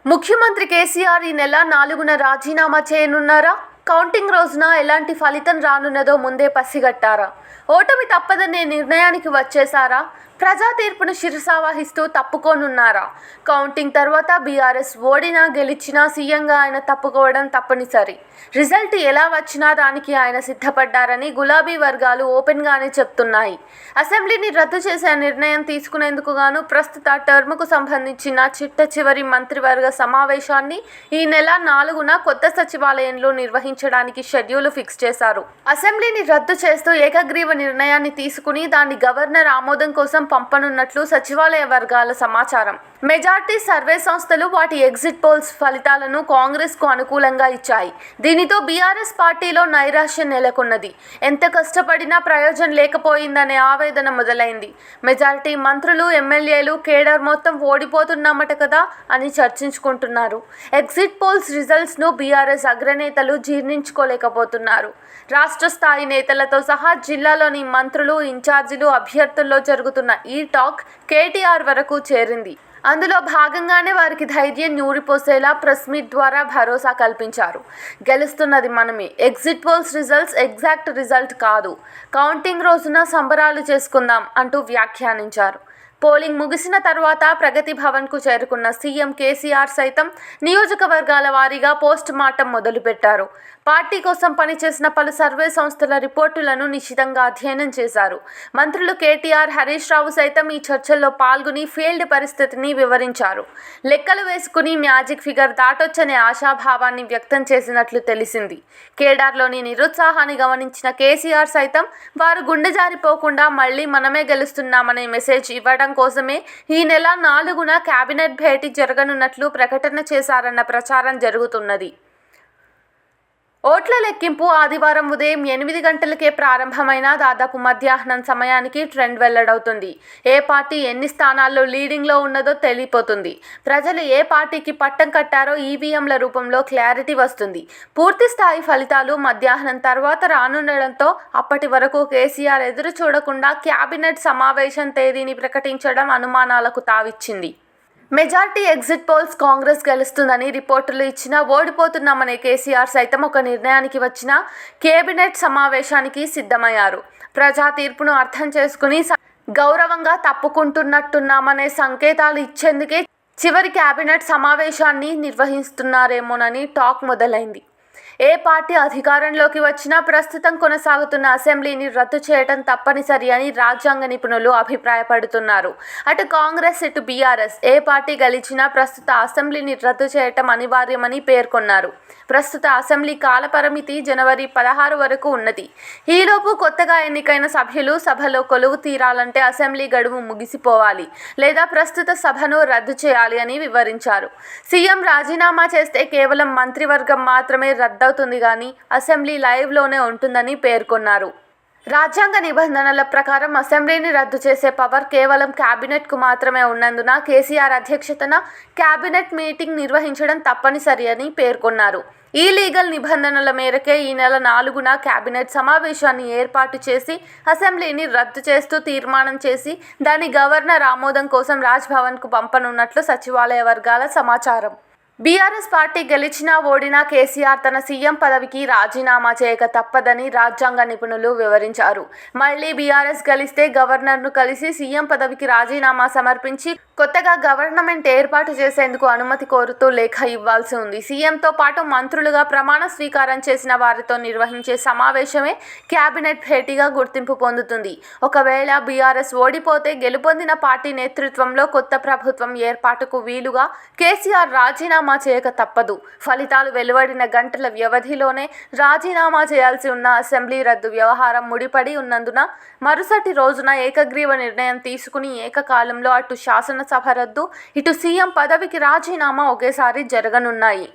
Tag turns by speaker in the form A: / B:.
A: ముఖ్యమంత్రి కేసీఆర్ ఈ నెల 4న రాజీనామా చేయనున్నారా? కౌంటింగ్ రోజున ఎలాంటి ఫలితం రానున్నదో ముందే పసిగట్టారా? ఓటమి తప్పదనే నిర్ణయానికి వచ్చేశారా? ప్రజా తీర్పును శిరసావహిస్తూ తప్పుకోనున్నారా? కౌంటింగ్ తర్వాత బీఆర్ఎస్ ఓడినా గెలిచినా సీఎంగా ఆయన తప్పుకోవడం తప్పనిసరి. రిజల్ట్ ఎలా వచ్చినా దానికి ఆయన సిద్ధపడ్డారని గులాబీ వర్గాలు ఓపెన్గానే చెప్తున్నాయి. అసెంబ్లీని రద్దు చేసే నిర్ణయం తీసుకునేందుకు గాను ప్రస్తుత టర్మ్కు సంబంధించిన చిట్ట చివరి మంత్రివర్గ సమావేశాన్ని ఈ నెల 4న కొత్త సచివాలయంలో నిర్వహించడానికి షెడ్యూల్ ఫిక్స్ చేశారు. అసెంబ్లీని రద్దు చేస్తూ ఏకగ్రీవ నిర్ణయాన్ని తీసుకుని దాన్ని గవర్నర్ ఆమోదం కోసం పంపనున్నట్లు సచివాలయ వర్గాల సమాచారం. మెజార్టీ సర్వే సంస్థలు వాటి ఎగ్జిట్ పోల్స్ ఫలితాలను కాంగ్రెస్కు అనుకూలంగా ఇచ్చాయి. దీనితో బీఆర్ఎస్ పార్టీలో నైరాశ్యం నెలకొన్నది. ఎంత కష్టపడినా ప్రయోజనం లేకపోయిందనే ఆవేదన మొదలైంది. మెజార్టీ మంత్రులు, ఎమ్మెల్యేలు, కేడర్ మొత్తం ఓడిపోతున్నామట కదా అని చర్చించుకుంటున్నారు. ఎగ్జిట్ పోల్స్ రిజల్ట్స్ను బీఆర్ఎస్ అగ్రనేతలు జీర్ణించుకోలేకపోతున్నారు. రాష్ట్ర స్థాయి నేతలతో సహా జిల్లాలోని మంత్రులు, ఇన్ఛార్జీలు, అభ్యర్థుల్లో జరుగుతున్న ఈ టాక్ కేటీఆర్ వరకు చేరింది. అందులో భాగంగానే వారికి ధైర్యం నూరిపోసేలా ప్రెస్ మీట్ ద్వారా భరోసా కల్పించారు. గెలుస్తున్నది మనమే, exit polls results exact result కాదు, కౌంటింగ్ రోజున సంబరాలు చేసుకుందాం అంటూ వ్యాఖ్యానించారు. పోలింగ్ ముగిసిన తర్వాత ప్రగతి భవన్కు చేరుకున్న సీఎం కేసీఆర్ సైతం నియోజకవర్గాల వారీగా పోస్ట్ మార్టం మొదలుపెట్టారు. పార్టీ కోసం పనిచేసిన పలు సర్వే సంస్థల రిపోర్టులను నిశితంగా అధ్యయనం చేశారు. మంత్రులు కేటీఆర్, హరీష్ రావు సైతం ఈ చర్చల్లో పాల్గొని ఫీల్డ్ పరిస్థితిని వివరించారు. లెక్కలు వేసుకుని మ్యాజిక్ ఫిగర్ దాటొచ్చనే ఆశాభావాన్ని వ్యక్తం చేసినట్లు తెలిసింది. కేడార్లోని నిరుత్సాహాన్ని గమనించిన కేసీఆర్ సైతం వారు గుండె జారిపోకుండా మళ్లీ మనమే గెలుస్తున్నామనే మెసేజ్ ఇవ్వడం కోసమే ఈ నెల 4న కేబినెట్ భేటీ జరగనున్నట్లు ప్రకటన చేశారన్న ప్రచారం జరుగుతున్నది. ఓట్ల లెక్కింపు ఆదివారం ఉదయం 8 గంటలకే ప్రారంభమైన దాదాపు మధ్యాహ్నం సమయానికి ట్రెండ్ వెల్లడవుతుంది. ఏ పార్టీ ఎన్ని స్థానాల్లో లీడింగ్లో ఉన్నదో తెలియపోతుంది. ప్రజలు ఏ పార్టీకి పట్టం కట్టారో ఈవీఎంల రూపంలో క్లారిటీ వస్తుంది. పూర్తి స్థాయి ఫలితాలు మధ్యాహ్నం తర్వాత రానుండడంతో అప్పటి వరకు కేసీఆర్ ఎదురు చూడకుండా కేబినెట్ సమావేశం తేదీని ప్రకటించడం అనుమానాలకు తావిచ్చింది. మెజార్టీ ఎగ్జిట్ పోల్స్ కాంగ్రెస్ గెలుస్తుందని రిపోర్టులు ఇచ్చినా ఓడిపోతున్నామనే కేసీఆర్ సైతం ఒక నిర్ణయానికి వచ్చిన కేబినెట్ సమావేశానికి సిద్ధమయ్యారు. ప్రజా తీర్పును అర్థం చేసుకుని గౌరవంగా తప్పుకుంటున్నట్టున్నామనే సంకేతాలు ఇచ్చేందుకే చివరి కేబినెట్ సమావేశాన్ని నిర్వహిస్తున్నారేమోనని టాక్ మొదలైంది. ఏ పార్టీ అధికారంలోకి వచ్చినా ప్రస్తుతం కొనసాగుతున్న అసెంబ్లీని రద్దు చేయడం తప్పనిసరి అని రాజ్యాంగ నిపుణులు అభిప్రాయపడుతున్నారు. అటు కాంగ్రెస్, ఇటు బీఆర్ఎస్ ఏ పార్టీ గెలిచినా ప్రస్తుత అసెంబ్లీని రద్దు చేయడం అనివార్యమని పేర్కొన్నారు. ప్రస్తుత అసెంబ్లీ కాలపరిమితి జనవరి 16 వరకు ఉన్నది. ఈలోపు కొత్తగా ఎన్నికైన సభ్యులు సభలో కొలువు తీరాలంటే అసెంబ్లీ గడువు ముగిసిపోవాలి లేదా ప్రస్తుత సభను రద్దు చేయాలి అని వివరించారు. సీఎం రాజీనామా చేస్తే కేవలం మంత్రివర్గం మాత్రమే రద్దవుతుంది కానీ అసెంబ్లీ లైవ్లోనే ఉంటుందని పేర్కొన్నారు. రాజ్యాంగ నిబంధనల ప్రకారం అసెంబ్లీని రద్దు చేసే పవర్ కేవలం కేబినెట్కు మాత్రమే ఉన్నందున కేసీఆర్ అధ్యక్షతన కేబినెట్ మీటింగ్ నిర్వహించడం తప్పనిసరి అని పేర్కొన్నారు. ఈ లీగల్ నిబంధనల మేరకే ఈ నెల 4న కేబినెట్ సమావేశాన్ని ఏర్పాటు చేసి అసెంబ్లీని రద్దు చేస్తూ తీర్మానం చేసి దాని గవర్నర్ ఆమోదం కోసం రాజ్భవన్కు పంపనున్నట్లు సచివాలయ వర్గాల సమాచారం. బీఆర్ఎస్ పార్టీ గెలిచినా ఓడినా కేసీఆర్ తన సీఎం పదవికి రాజీనామా చేయక తప్పదని రాజ్యాంగ నిపుణులు వివరించారు. మళ్లీ బీఆర్ఎస్ గెలిస్తే గవర్నర్ను కలిసి సీఎం పదవికి రాజీనామా సమర్పించి కొత్తగా గవర్నమెంట్ ఏర్పాటు చేసేందుకు అనుమతి కోరుతూ లేఖ ఇవ్వాల్సి ఉంది. సీఎంతో పాటు మంత్రులుగా ప్రమాణ స్వీకారం చేసిన వారితో నిర్వహించే సమావేశమే కేబినెట్ భేటీగా గుర్తింపు పొందుతుంది. ఒకవేళ బీఆర్ఎస్ ఓడిపోతే గెలుపొందిన పార్టీ నేతృత్వంలో కొత్త ప్రభుత్వం ఏర్పాటుకు వీలుగా కేసీఆర్ రాజీనామా చేయక తప్పదు. ఫలితాలు వెలువడిన గంటల వ్యవధిలోనే రాజీనామా చేయాల్సి ఉన్న అసెంబ్లీ రద్దు వ్యవహారం ముడిపడి ఉన్నందున మరుసటి రోజున ఏకగ్రీవ నిర్ణయం తీసుకుని ఏకకాలంలో అటు శాసనసభ రద్దు, ఇటు సీఎం పదవికి రాజీనామా ఒకేసారి జరగనున్నాయి.